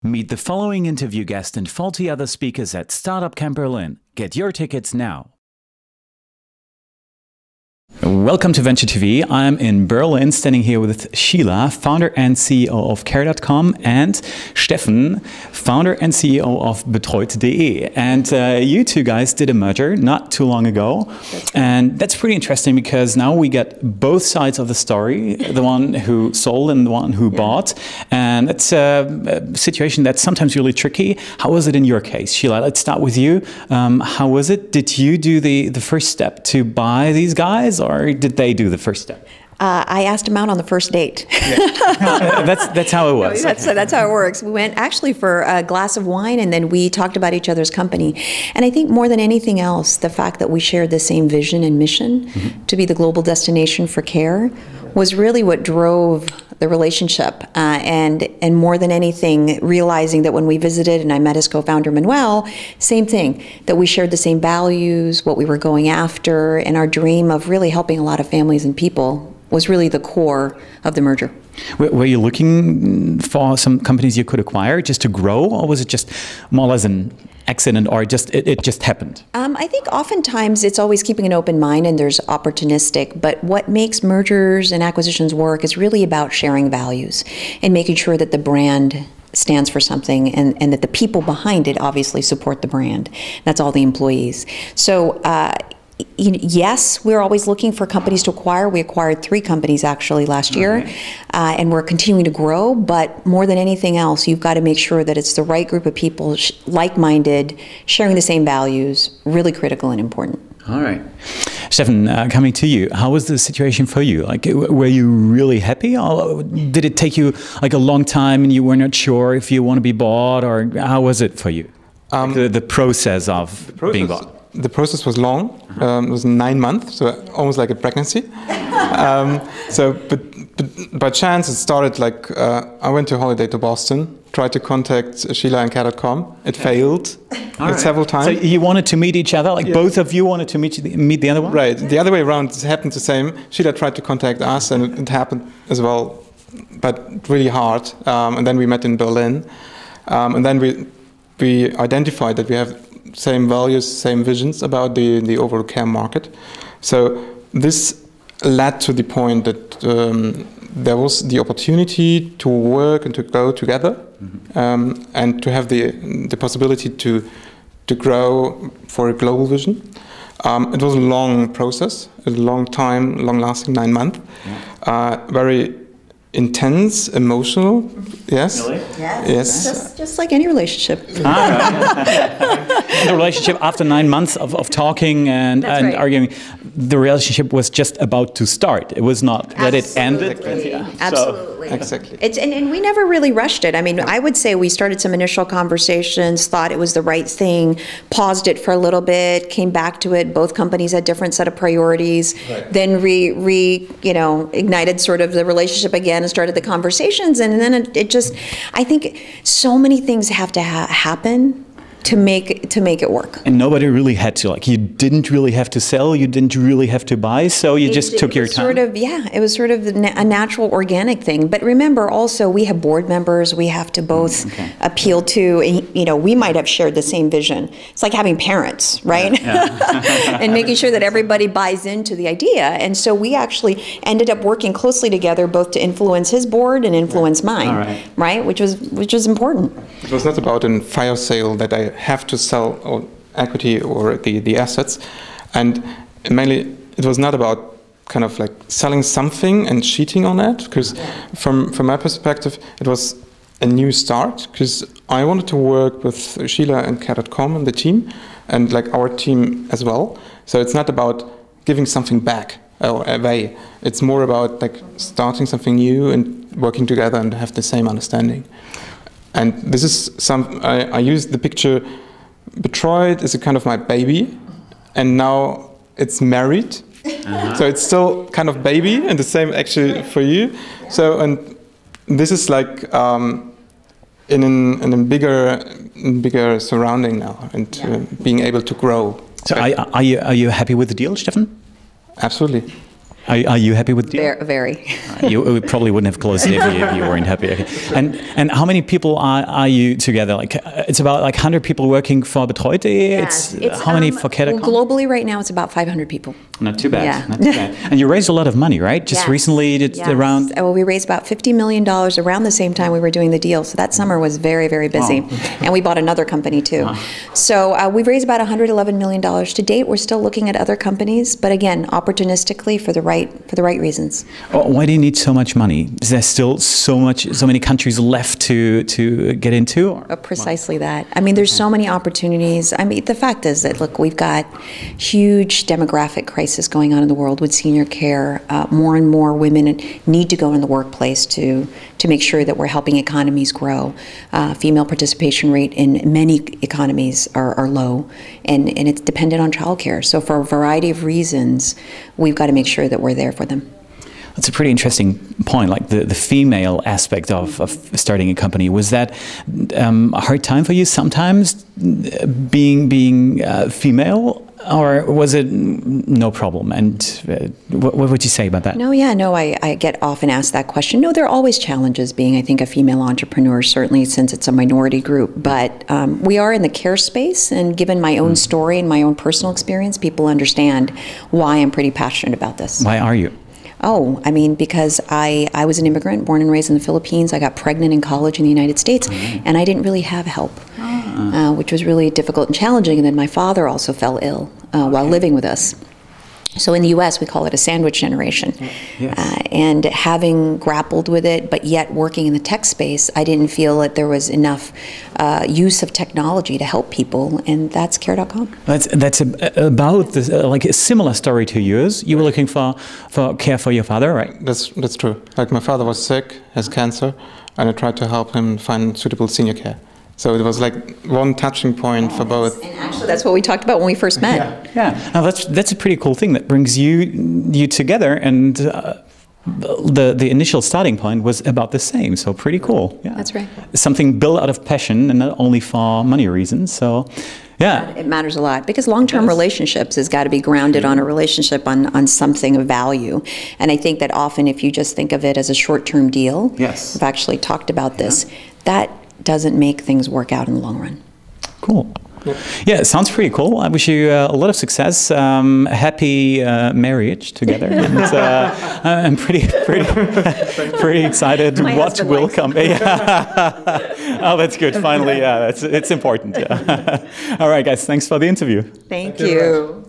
Meet the following interview guest and 40 other speakers at Startup Camp Berlin. Get your tickets now. Welcome to Venture TV. I'm in Berlin, standing here with Sheila, founder and CEO of Care.com, and Steffen, founder and CEO of Betreut.de. And you two guys did a merger not too long ago. And that's pretty interesting because now we get both sides of the story, the one who sold and the one who bought. And that's a situation that's sometimes really tricky. How was it in your case? Sheila, let's start with you. How was it? Did you do the first step to buy these guys, or did they do the first step? I asked him out on the first date. Yeah. That's how it was. No, that's how it works. We went actually for a glass of wine, and then we talked about each other's company. And I think more than anything else, the fact that we shared the same vision and mission to be the global destination for care was really what drove the relationship. And more than anything, realizing that when we visited and I met his co-founder Manuel, same thing, that we shared the same values, what we were going after, and our dream of really helping a lot of families and people was really the core of the merger. Were you looking for some companies you could acquire just to grow, or was it just more or less an accident, or it just happened? I think oftentimes it's always keeping an open mind and there's opportunistic, but what makes mergers and acquisitions work is really about sharing values and making sure that the brand stands for something and that the people behind it obviously support the brand. That's all the employees. So yes, we're always looking for companies to acquire. We acquired 3 companies actually last year, and we're continuing to grow. But more than anything else, you've got to make sure that it's the right group of people, like-minded, sharing the same values, really critical and important. All right. Steffen, coming to you, how was the situation for you? Like, were you really happy, or did it take you like a long time and you were not sure if you want to be bought, or how was it for you? The process of being bought. The process was long. It was 9 months, so almost like a pregnancy. But by chance, it started like I went to holiday to Boston, tried to contact Sheila and Care.com. It failed several times. So you wanted to meet each other, like both of you wanted to meet the other one? Right. The other way around, it happened the same. Sheila tried to contact us, and it happened as well, but really hard. And then we met in Berlin, and then we identified that we have same values, same visions about the overall care market. So this led to the point that there was the opportunity to work and to go together, and to have the possibility to grow for a global vision. It was a long process, a long time, long-lasting 9 months, very intense, emotional, yes. Really? Yes. Just like any relationship. The relationship after 9 months of talking and arguing, the relationship was just about to start. It was not that it ended. Absolutely. So, exactly. And we never really rushed it. I mean, I would say we started some initial conversations, thought it was the right thing, paused it for a little bit, came back to it. Both companies had different set of priorities. Right. Then ignited sort of the relationship again and started the conversations. And then it just, I think so many things have to happen to make it work. And nobody really had to, like, you didn't really have to sell, you didn't really have to buy, so you just took your time. It was sort of a natural, organic thing. But remember also, we have board members we have to both appeal to, and, we might have shared the same vision. It's like having parents, right? Yeah. And making sure that everybody buys into the idea. And so we actually ended up working closely together, both to influence his board and influence mine, right? Which was important. It was not about a fire sale that I have to sell or equity or the assets, and mainly it was not about kind of like selling something and cheating on it, because from my perspective it was a new start, because I wanted to work with Sheila and Care.com and the team, and like our team as well. So it's not about giving something back or away. It's more about like starting something new and working together and have the same understanding. And this is I use the picture, Betreuet is a kind of my baby, and now it's married. So it's still kind of baby, and the same actually for you. So, and this is like in a bigger surrounding now, and being able to grow. So are you happy with the deal, Steffen? Absolutely. Are you happy with the deal? Very. You probably wouldn't have closed it if you weren't happy. Okay. And how many people are you together? Like it's about like 100 people working for Betreuungsvermittler. Yeah, it's how many for Care.com? Well, globally right now it's about 500 people. Not too bad. Yeah. Not too bad. And you raised a lot of money, right? Just recently, around. Well, we raised about $50 million around the same time we were doing the deal. So that summer was very, very busy, and we bought another company too. So we've raised about $111 million to date. We're still looking at other companies, but again, opportunistically for the right reasons. Why do you need so much money? Is there still so many countries left to get into? Precisely that. I mean, there's so many opportunities. I mean, the fact is that look, we've got huge demographic crisis going on in the world with senior care. More and more women need to go in the workplace to make sure that we're helping economies grow. Female participation rate in many economies are low, and it's dependent on childcare. So for a variety of reasons, we've got to make sure that we're there for them. That's a pretty interesting point, like the female aspect of starting a company. Was that a hard time for you sometimes, being female? Or was it no problem? And what would you say about that? I get often asked that question. No, there are always challenges being, I think, a female entrepreneur, certainly since it's a minority group. But we are in the care space, and given my own story and my own personal experience, people understand why I'm pretty passionate about this. Why are you? Oh, I mean, because I was an immigrant, born and raised in the Philippines. I got pregnant in college in the United States, and I didn't really have help, which was really difficult and challenging. And then my father also fell ill while living with us. So in the U.S., we call it a sandwich generation. And having grappled with it, but yet working in the tech space, I didn't feel that there was enough use of technology to help people, and that's Care.com. That's about this, like a similar story to yours. You were looking for care for your father, right? That's true. Like my father was sick, has cancer, and I tried to help him find suitable senior care. So it was like one touching point for both. And actually, that's what we talked about when we first met. Yeah. Now that's a pretty cool thing that brings you together, and the initial starting point was about the same. So pretty cool. Yeah. That's right. Something built out of passion and not only for money reasons. So. Yeah. It matters a lot because long-term relationships has got to be grounded on a relationship on something of value. And I think that often if you just think of it as a short-term deal, we've actually talked about this, that doesn't make things work out in the long run. Cool. Yeah, it sounds pretty cool. I wish you a lot of success. Happy marriage together. And, I'm pretty excited what will come. Oh, that's good. Finally, it's important. All right, guys. Thanks for the interview. Thank you.